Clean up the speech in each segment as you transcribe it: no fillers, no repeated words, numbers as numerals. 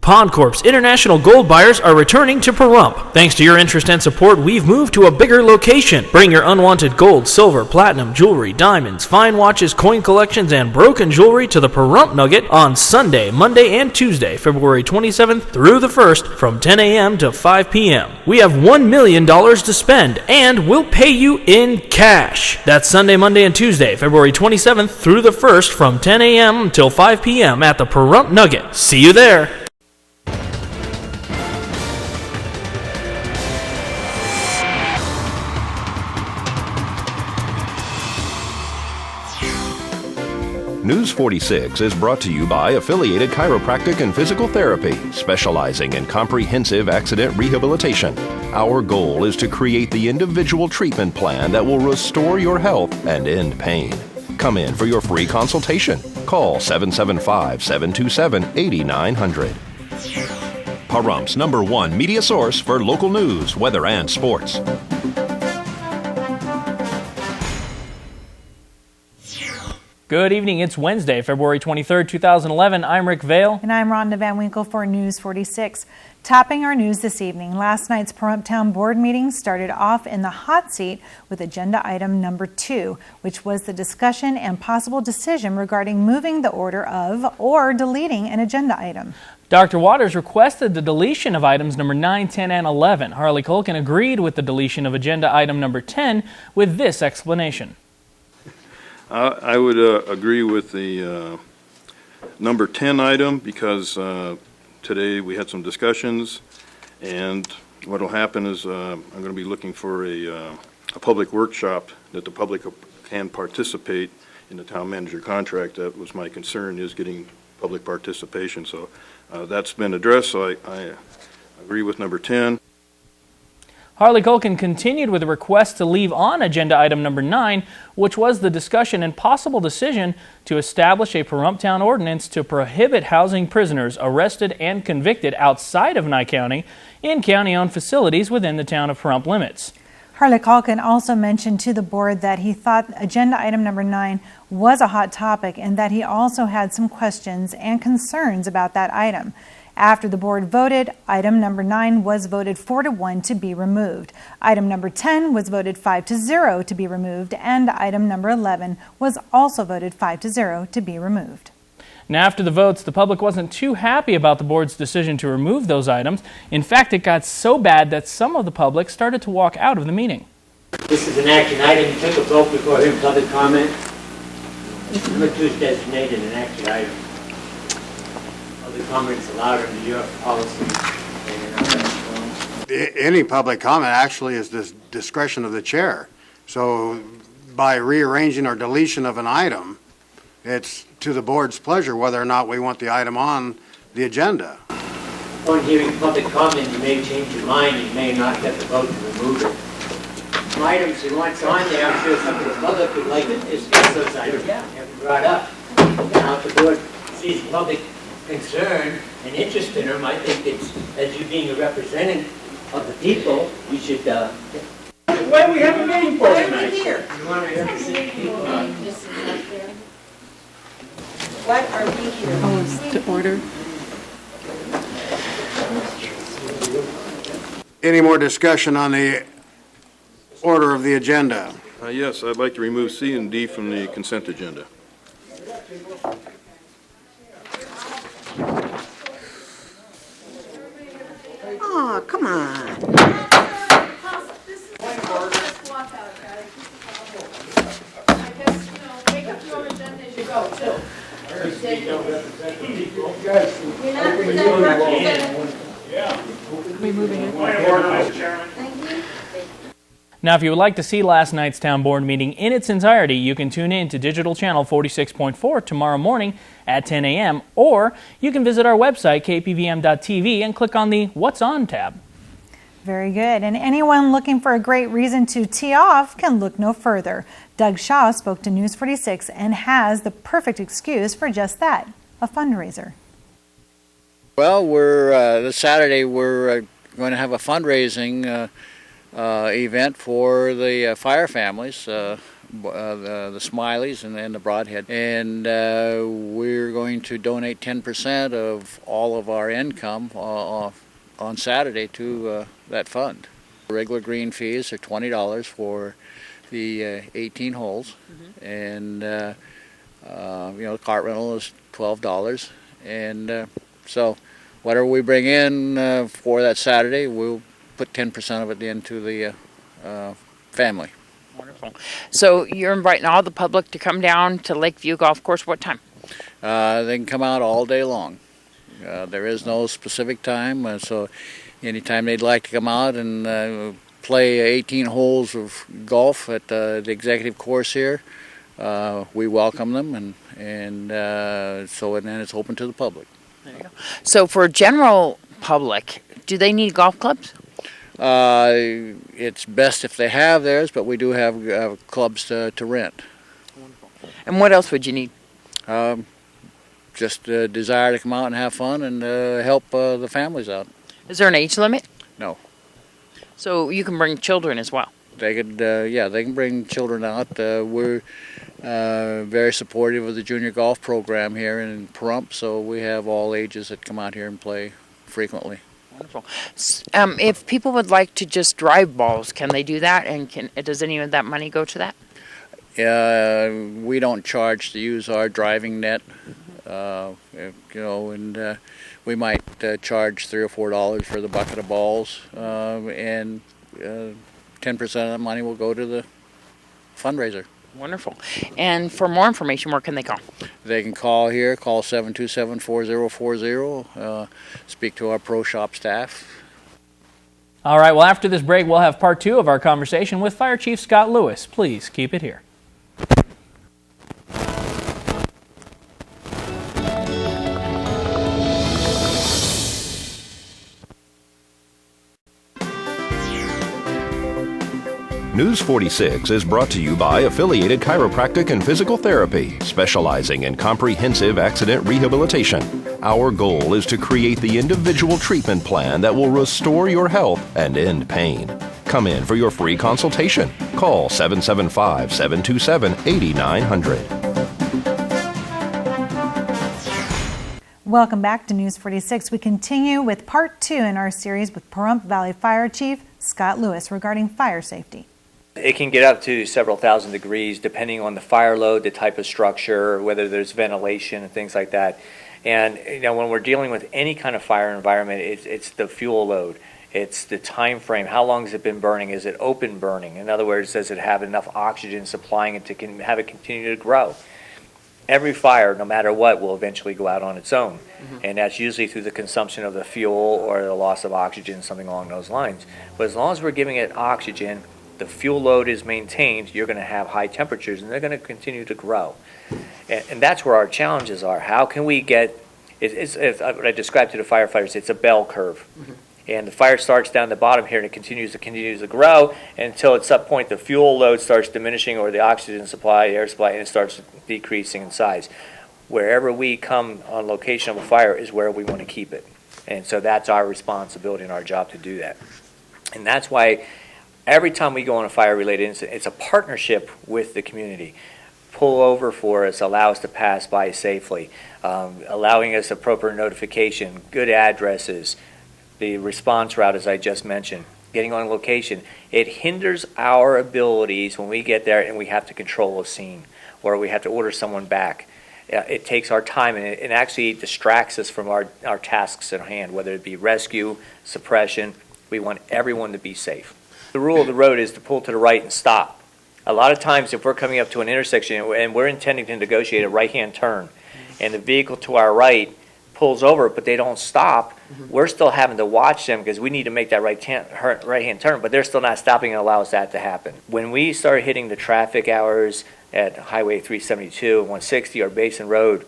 Pawncorp's international gold buyers are returning to Pahrump. Thanks to your interest and support, we've moved to a bigger location. Bring your unwanted gold, silver, platinum, jewelry, diamonds, fine watches, coin collections, and broken jewelry to the Pahrump Nugget on Sunday, Monday, and Tuesday, February 27th through the 1st from 10 a.m. to 5 p.m. We have $1 million to spend, and we'll pay you in cash. That's Sunday, Monday, and Tuesday, February 27th through the 1st from 10 a.m. until 5 p.m. at the Pahrump Nugget. See you there. News 46 is brought to you by Affiliated Chiropractic and Physical Therapy, specializing in comprehensive accident rehabilitation. Our goal is to create the individual treatment plan that will restore your health and end pain. Come in for your free consultation. Call 775-727-8900. Pahrump's #1 media source for local news, weather, and sports. Good evening. It's Wednesday, February 23rd, 2011. I'm Rick Vale. And I'm Rhonda Van Winkle for News 46. Topping our news this evening, last night's Pahrump Town Board meeting started off in the hot seat with agenda item number 2, which was the discussion and possible decision regarding moving the order of or deleting an agenda item. Dr. Waters requested the deletion of items number 9, 10, and 11. Harley Colkin agreed with the deletion of agenda item number 10 with this explanation. I would agree with the number 10 item because today we had some discussions, and what will happen is I'm going to be looking for a public workshop that the public can participate in the town manager contract. That was my concern, is getting public participation. So that's been addressed, so I agree with number 10. Harley Colkin continued with a request to leave on agenda item number 9, which was the discussion and possible decision to establish a Pahrump Town ordinance to prohibit housing prisoners arrested and convicted outside of Nye County in county-owned facilities within the town of Pahrump limits. Harley Colkin also mentioned to the board that he thought agenda item number 9 was a hot topic and that he also had some questions and concerns about that item. After the board voted, item number 9 was voted 4-1 to be removed. Item number 10 was voted 5-0 to be removed, and item number 11 was also voted 5-0 to be removed. Now, after the votes, the public wasn't too happy about the board's decision to remove those items. In fact, it got so bad that some of the public started to walk out of the meeting. This is an action item. You took a vote before hearing public comment. Number 2 is designated an action item. Public comments allowed under your policy. Any public comment actually is the discretion of the chair. So by rearranging or deletion of an item, it's to the board's pleasure whether or not we want the item on the agenda. Upon hearing public comment, you may change your mind. You may not get the vote to remove it. Some items you want on there, I'm sure some of the public would like to discuss those items have been brought up. Now, if the board sees public concern and interest in them, I think it's, as you being a representative of the people, you should. Why do we have a meeting for tonight? Why are we here? You want to represent people. What are we here? Oh, it's to order. Any more discussion on the order of the agenda? Yes, I'd like to remove C and D from the consent agenda. Oh, come on. Make up your agenda as you go, too. You're not representing. Removing it. Thank you. Now, if you would like to see last night's town board meeting in its entirety, you can tune in to digital channel 46.4 tomorrow morning at 10 a.m. or you can visit our website, KPVM.TV, and click on the What's On tab. Very good. And anyone looking for a great reason to tee off can look no further. Doug Shaw spoke to News 46 and has the perfect excuse for just that, a fundraiser. Well, this Saturday we're going to have a fundraising event for the fire families. the Smileys and the Broadhead. And we're going to donate 10% of all of our income on Saturday to that fund. Regular green fees are $20 for the 18 holes, and the cart rental is $12, and so whatever we bring in for that Saturday, we'll put 10% of it into the family. Wonderful. So you're inviting all the public to come down to Lakeview Golf Course. What time? They can come out all day long. There is no specific time, so anytime they'd like to come out and play 18 holes of golf at the executive course here, we welcome them, and then it's open to the public. There you go. So for general public, do they need golf clubs? It's best if they have theirs, but we do have clubs to rent. And what else would you need? Just a desire to come out and have fun and help the families out. Is there an age limit? No. So you can bring children as well? They could, they can bring children out. We're very supportive of the junior golf program here in Pahrump, so we have all ages that come out here and play frequently. Wonderful. If people would like to just drive balls, can they do that? And does any of that money go to that? We don't charge to use our driving net, and we might charge $3 or $4 for the bucket of balls, and 10% of that money will go to the fundraiser. Wonderful. And for more information, where can they call? They can call here, call 727-4040, speak to our Pro Shop staff. All right, well, after this break, we'll have part 2 of our conversation with Fire Chief Scott Lewis. Please keep it here. News 46 is brought to you by Affiliated Chiropractic and Physical Therapy, specializing in comprehensive accident rehabilitation. Our goal is to create the individual treatment plan that will restore your health and end pain. Come in for your free consultation. Call 775-727-8900. Welcome back to News 46. We continue with part 2 in our series with Pahrump Valley Fire Chief Scott Lewis regarding fire safety. It can get up to several thousand degrees depending on the fire load, the type of structure, whether there's ventilation and things like that. And when we're dealing with any kind of fire environment, it's the fuel load. It's the time frame. How long has it been burning? Is it open burning? In other words, does it have enough oxygen supplying it to have it continue to grow? Every fire, no matter what, will eventually go out on its own. And that's usually through the consumption of the fuel or the loss of oxygen, something along those lines. But as long as we're giving it oxygen, the fuel load is maintained, you're going to have high temperatures, and they're going to continue to grow. And that's where our challenges are. How can we get, it's what I described to the firefighters, it's a bell curve. And the fire starts down the bottom here, and it continues to grow until at some point the fuel load starts diminishing, or the oxygen supply, air supply, and it starts decreasing in size. Wherever we come on location of a fire is where we want to keep it. And so that's our responsibility and our job to do that. And that's why every time we go on a fire-related incident, it's a partnership with the community. Pull over for us, allow us to pass by safely, allowing us appropriate notification, good addresses, the response route, as I just mentioned, getting on location. It hinders our abilities when we get there and we have to control a scene or we have to order someone back. It takes our time, and it actually distracts us from our tasks at hand, whether it be rescue, suppression. We want everyone to be safe. The rule of the road is to pull to the right and stop. A lot of times if we're coming up to an intersection and we're intending to negotiate a right-hand turn and the vehicle to our right pulls over but they don't stop, we're still having to watch them because we need to make that right-hand turn, but they're still not stopping and allows that to happen. When we start hitting the traffic hours at Highway 372 and 160 or Basin Road,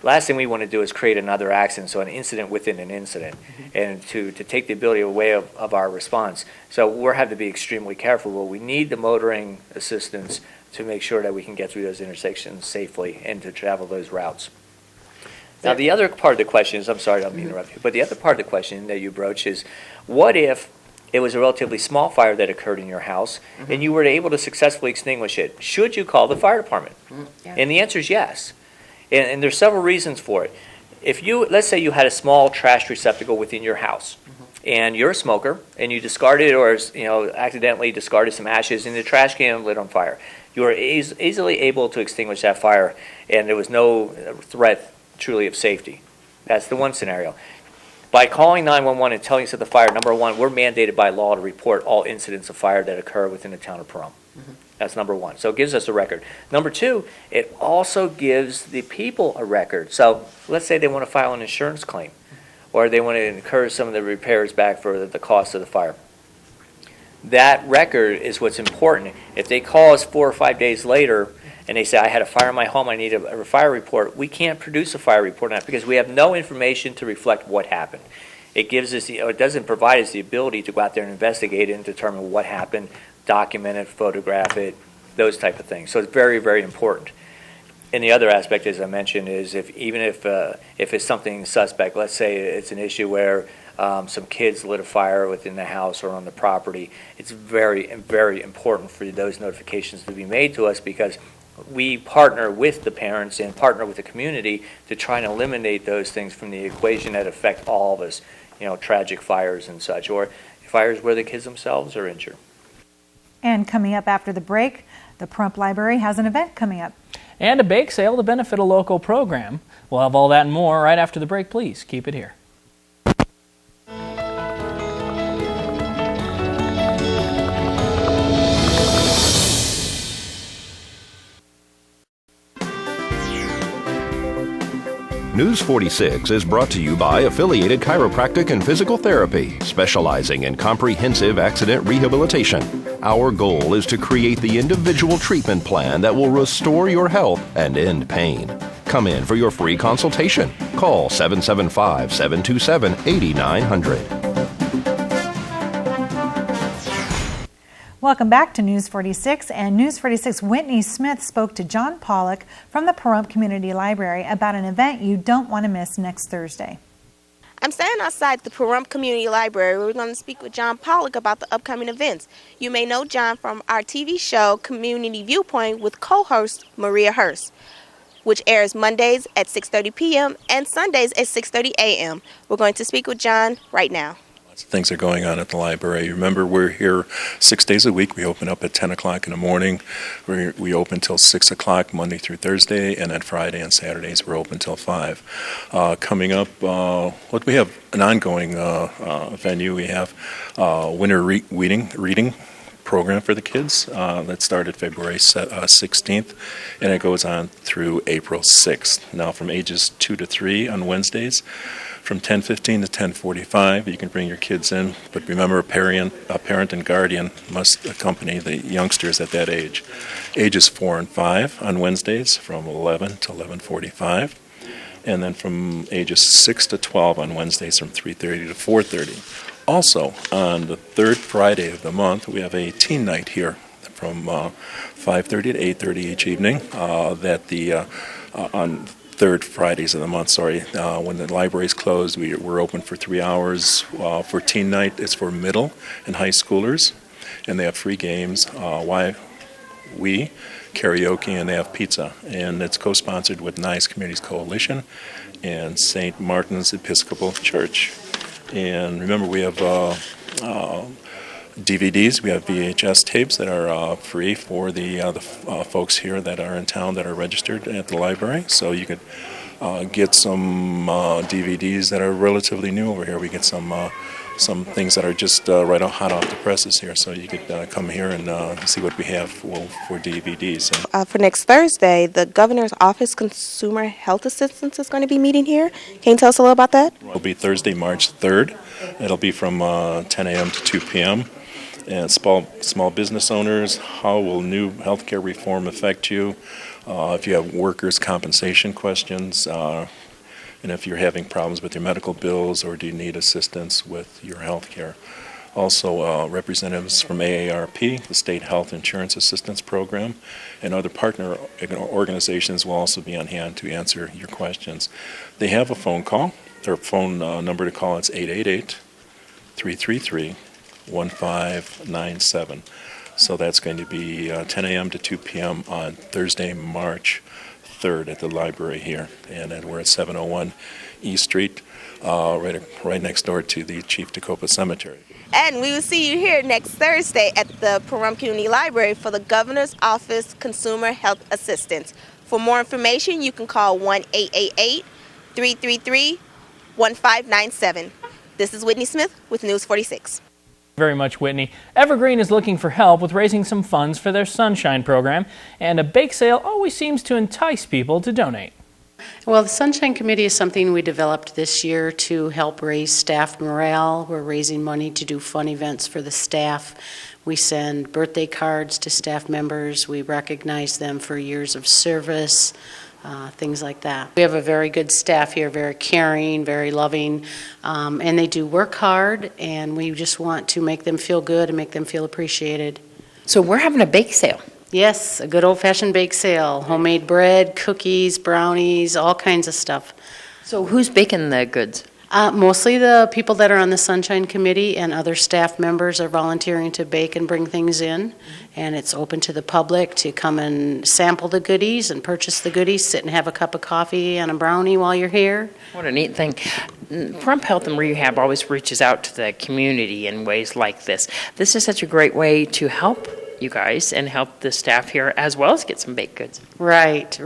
last thing we want to do is create another accident, so an incident within an incident, and to take the ability away of our response. So we're having to be extremely careful. We need the motoring assistance to make sure that we can get through those intersections safely and to travel those routes. Now the other part of the question is, I'm sorry, I don't mean to interrupt you, but the other part of the question that you broached is, what if it was a relatively small fire that occurred in your house, and you were able to successfully extinguish it, should you call the fire department? Yeah. And the answer is yes. And there's several reasons for it. If you, let's say you had a small trash receptacle within your house, and you're a smoker, and you discarded or accidentally discarded some ashes in the trash can and lit on fire, you are easily able to extinguish that fire, and there was no threat truly of safety. That's the one scenario. By calling 911 and telling us of the fire, number one, we're mandated by law to report all incidents of fire that occur within the town of Pahrump. That's number one. So it gives us a record. Number two, it also gives the people a record. So let's say they want to file an insurance claim, or they want to incur some of the repairs back for the cost of the fire. That record is what's important. If they call us 4 or 5 days later and they say, I had a fire in my home, I need a fire report, we can't produce a fire report on that because we have no information to reflect what happened. It gives us, it doesn't provide us the ability to go out there and investigate it and determine what happened, document it, photograph it, those type of things. So it's very, very important. And the other aspect, as I mentioned, is if it's something suspect, let's say it's an issue where some kids lit a fire within the house or on the property, it's very, very important for those notifications to be made to us because we partner with the parents and partner with the community to try and eliminate those things from the equation that affect all of us, tragic fires and such, or fires where the kids themselves are injured. And coming up after the break, the Pahrump Library has an event coming up. And a bake sale to benefit a local program. We'll have all that and more right after the break. Please keep it here. News 46 is brought to you by Affiliated Chiropractic and Physical Therapy, specializing in comprehensive accident rehabilitation. Our goal is to create the individual treatment plan that will restore your health and end pain. Come in for your free consultation. Call 775-727-8900. Welcome back to News 46, and News 46 Whitney Smith spoke to John Pollock from the Pahrump Community Library about an event you don't want to miss next Thursday. I'm standing outside the Pahrump Community Library where we're going to speak with John Pollock about the upcoming events. You may know John from our TV show Community Viewpoint with co-host Maria Hurst, which airs Mondays at 6:30 p.m. and Sundays at 6:30 a.m. We're going to speak with John right now. Lots of things are going on at the library. Remember, we're here 6 days a week. We open up at 10 o'clock in the morning. We open till 6 o'clock Monday through Thursday, and then Friday and Saturdays we're open till 5. Coming up, we have an ongoing venue. We have winter reading program for the kids that started February 16th, and it goes on through April 6th. Now, from ages 2 to 3 on Wednesdays, from 10:15 to 10:45, you can bring your kids in, but remember a parent and guardian must accompany the youngsters at that age. Ages 4 and 5 on Wednesdays from 11 to 11:45, and then from ages 6 to 12 on Wednesdays from 3:30 to 4:30. Also, on the third Friday of the month, we have a teen night here from 5:30 to 8:30 each evening. On third Fridays of the month, when the library's closed, we're open for 3 hours. For teen night, it's for middle and high schoolers, and they have free games, karaoke, and they have pizza. And it's co-sponsored with Nice Communities Coalition and St. Martin's Episcopal Church. And remember, we have DVDs, we have VHS tapes that are free for the folks here that are in town that are registered at the library. So you could get some DVDs that are relatively new over here. We get some things that are just hot off the presses here. So you could come here and see what we have for DVDs. For next Thursday, the Governor's Office Consumer Health Assistance is going to be meeting here. Can you tell us a little about that? It'll be Thursday, March 3rd. It'll be from 10 a.m. to 2 p.m. And small business owners, how will new healthcare reform affect you? If you have workers' compensation questions, and if you're having problems with your medical bills, or do you need assistance with your healthcare? Also, representatives from AARP, the State Health Insurance Assistance Program, and other partner organizations will also be on hand to answer your questions. They have a phone call. Their phone number to call is 888-333-5788. 1597. So that's going to be 10 a.m. to 2 p.m. on Thursday, March 3rd at the library here. And then we're at 701 East Street, right next door to the Chief Tacoma Cemetery. And we will see you here next Thursday at the Pahrump Community Library for the Governor's Office Consumer Health Assistance. For more information, you can call 1-888-333-1597. This is Whitney Smith with News 46. Very much, Whitney. Evergreen is looking for help with raising some funds for their Sunshine program, and a bake sale always seems to entice people to donate. Well, the Sunshine Committee is something we developed this year to help raise staff morale. We're raising money to do fun events for the staff. We send birthday cards to staff members. We recognize them for years of service, things like that. We have a very good staff here, very caring, very loving, and they do work hard, and we just want to make them feel good and make them feel appreciated. So we're having a bake sale. Yes, a good old-fashioned bake sale. Homemade bread, cookies, brownies, all kinds of stuff. So who's baking the goods? Mostly the people that are on the Sunshine Committee, and other staff members are volunteering to bake and bring things in. And it's open to the public to come and sample the goodies and purchase the goodies, sit and have a cup of coffee and a brownie while you're here. What a neat thing. Pahrump Health and Rehab always reaches out to the community in ways like this. This is such a great way to help you guys and help the staff here, as well as get some baked goods. Right.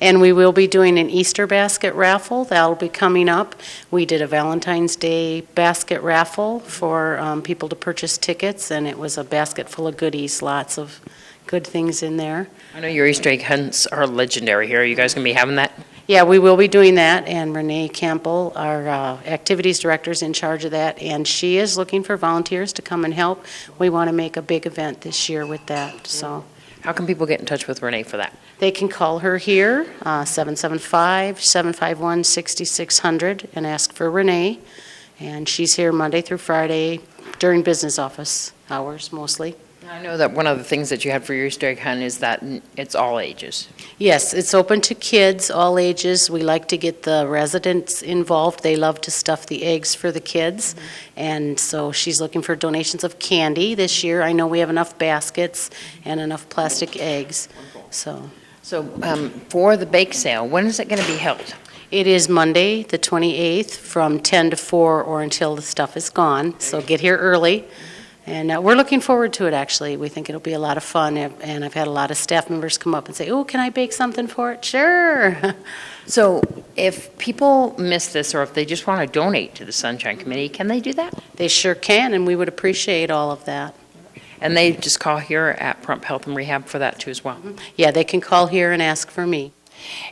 And we will be doing an Easter basket raffle. That'll be coming up. We did a Valentine's Day basket raffle for people to purchase tickets, and it was a basket full of goodies, lots of good things in there. I know your Easter egg hunts are legendary here. Are you guys going to be having that? Yeah, we will be doing that, and Renee Campbell, our activities director, is in charge of that, and she is looking for volunteers to come and help. We want to make a big event this year with that. So, how can people get in touch with Renee for that? They can call her here, 775-751-6600, and ask for Renee, and she's here Monday through Friday during business office hours mostly. I know that one of the things that you had for your Easter egg hunt is that it's all ages. Yes, it's open to kids, all ages. We like to get the residents involved. They love to stuff the eggs for the kids. And so she's looking for donations of candy this year. I know we have enough baskets and enough plastic eggs. So for the bake sale, when is it going to be held? It is Monday, the 28th, from 10 to 4 or until the stuff is gone. So get here early. And we're looking forward to it, actually. We think it'll be a lot of fun, and I've had a lot of staff members come up and say, oh, can I bake something for it? Sure. So if people miss this, or if they just want to donate to the Sunshine Committee, can they do that? They sure can, and we would appreciate all of that. And they just call here at Pahrump Health and Rehab for that, too, as well? Yeah, they can call here and ask for me.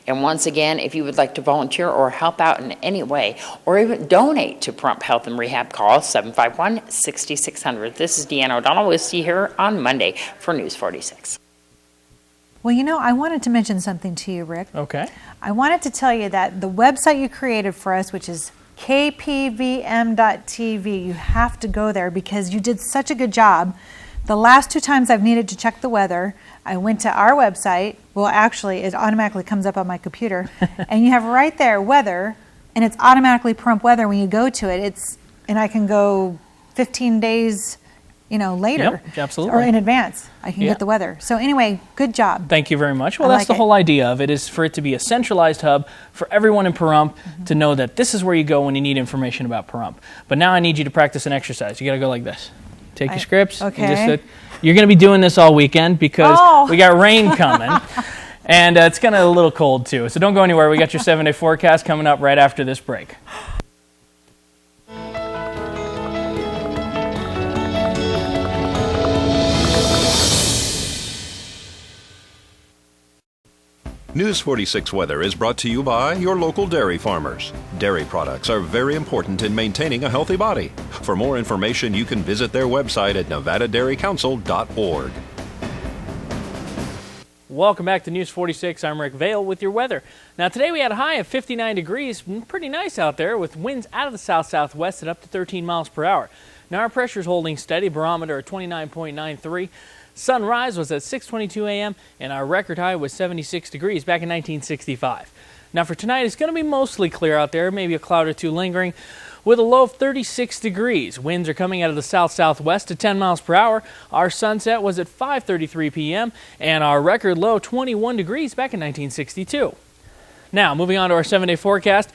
And once again, if you would like to volunteer or help out in any way, or even donate to Pahrump Health and Rehab, call 751-6600. This is Deanna O'Donnell. We'll see you here on Monday for News 46. Well, you know, I wanted to mention something to you, Rick. Okay. I wanted to tell you that the website you created for us, which is KPVM.TV, you have to go there because you did such a good job. The last 2 times I've needed to check the weather, I went to our website. Well, actually, it automatically comes up on my computer. And you have right there weather, and it's automatically Pahrump weather when you go to it. And I can go 15 days, later. Yep, absolutely. Or in advance. I can get the weather. So anyway, good job. Thank you very much. Well, that's the whole idea of it, is for it to be a centralized hub for everyone in Pahrump to know that this is where you go when you need information about Pahrump. But now I need you to practice an exercise. You got to go like this. Take your scripts. Okay. And you're going to be doing this all weekend because we got rain coming. And it's going to a little cold, too. So don't go anywhere. We got your 7-day forecast coming up right after this break. News 46 weather is brought to you by your local dairy farmers. Dairy products are very important in maintaining a healthy body. For more information, you can visit their website at nevadadairycouncil.org. Welcome back to News 46. I'm Rick Vale with your weather. Now today we had a high of 59 degrees. Pretty nice out there with winds out of the south-southwest at up to 13 miles per hour. Now our pressure's holding steady, barometer at 29.93. Sunrise was at 6:22 a.m. and our record high was 76 degrees back in 1965. Now for tonight, it's going to be mostly clear out there, maybe a cloud or two lingering, with a low of 36 degrees. Winds are coming out of the south-southwest at 10 miles per hour. Our sunset was at 5:33 p.m. and our record low 21 degrees back in 1962. Now, moving on to our 7-day forecast.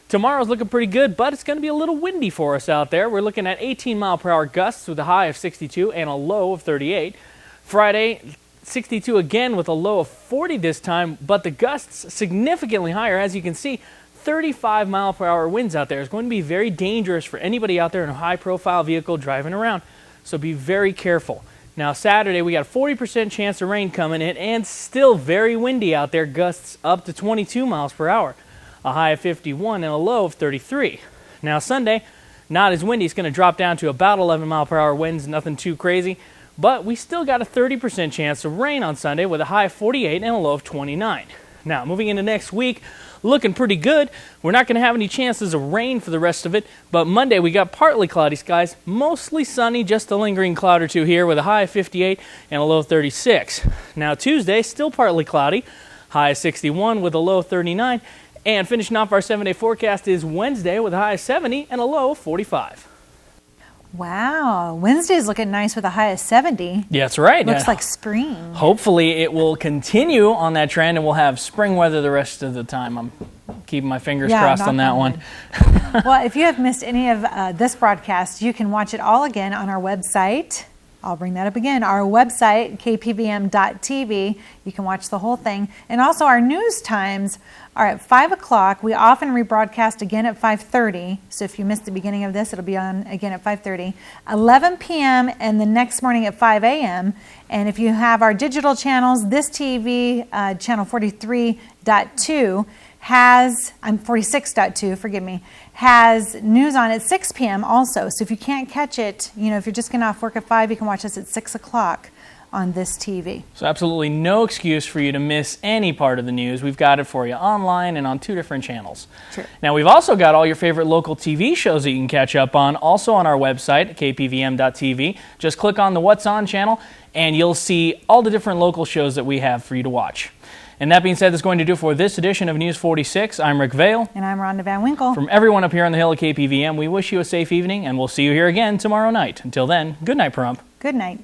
Tomorrow's looking pretty good, but it's going to be a little windy for us out there. We're looking at 18-mile-per-hour gusts with a high of 62 and a low of 38. Friday, 62 again with a low of 40 this time, but the gusts significantly higher. As you can see, 35-mile-per-hour winds out there is going to be very dangerous for anybody out there in a high-profile vehicle driving around, so be very careful. Now, Saturday, we got a 40% chance of rain coming in and still very windy out there, gusts up to 22 miles per hour, a high of 51 and a low of 33. Now, Sunday, not as windy. It's going to drop down to about 11-mile-per-hour winds, nothing too crazy, but we still got a 30% chance of rain on Sunday with a high of 48 and a low of 29. Now, moving into next week, looking pretty good. We're not going to have any chances of rain for the rest of it, but Monday we got partly cloudy skies, mostly sunny, just a lingering cloud or two here with a high of 58 and a low of 36. Now Tuesday, still partly cloudy, high of 61 with a low of 39, and finishing off our 7-day forecast is Wednesday with a high of 70 and a low of 45. Wow, Wednesday's looking nice with a high of 70. Yeah, that's right. Looks like spring. Hopefully it will continue on that trend and we'll have spring weather the rest of the time. I'm keeping my fingers crossed on that one. Well, if you have missed any of this broadcast, you can watch it all again on our website. I'll bring that up again. Our website, KPVM.TV. You can watch the whole thing. And also our news times are at 5 o'clock. We often rebroadcast again at 5:30. So if you missed the beginning of this, it'll be on again at 5:30. 11 p.m. and the next morning at 5 a.m. And if you have our digital channels, this TV, channel 43.2, has, 46.2, forgive me, has news on at 6 p.m. also. So if you can't catch it, if you're just getting off work at 5, you can watch us at 6 o'clock on this TV. So absolutely no excuse for you to miss any part of the news. We've got it for you online and on 2 different channels. True. Now we've also got all your favorite local TV shows that you can catch up on, also on our website, KPVM.TV. Just click on the What's On channel and you'll see all the different local shows that we have for you to watch. And that being said, that's going to do for this edition of News 46. I'm Rick Vale. And I'm Rhonda Van Winkle. From everyone up here on the Hill at KPVM, we wish you a safe evening, and we'll see you here again tomorrow night. Until then, good night, Pahrump. Good night.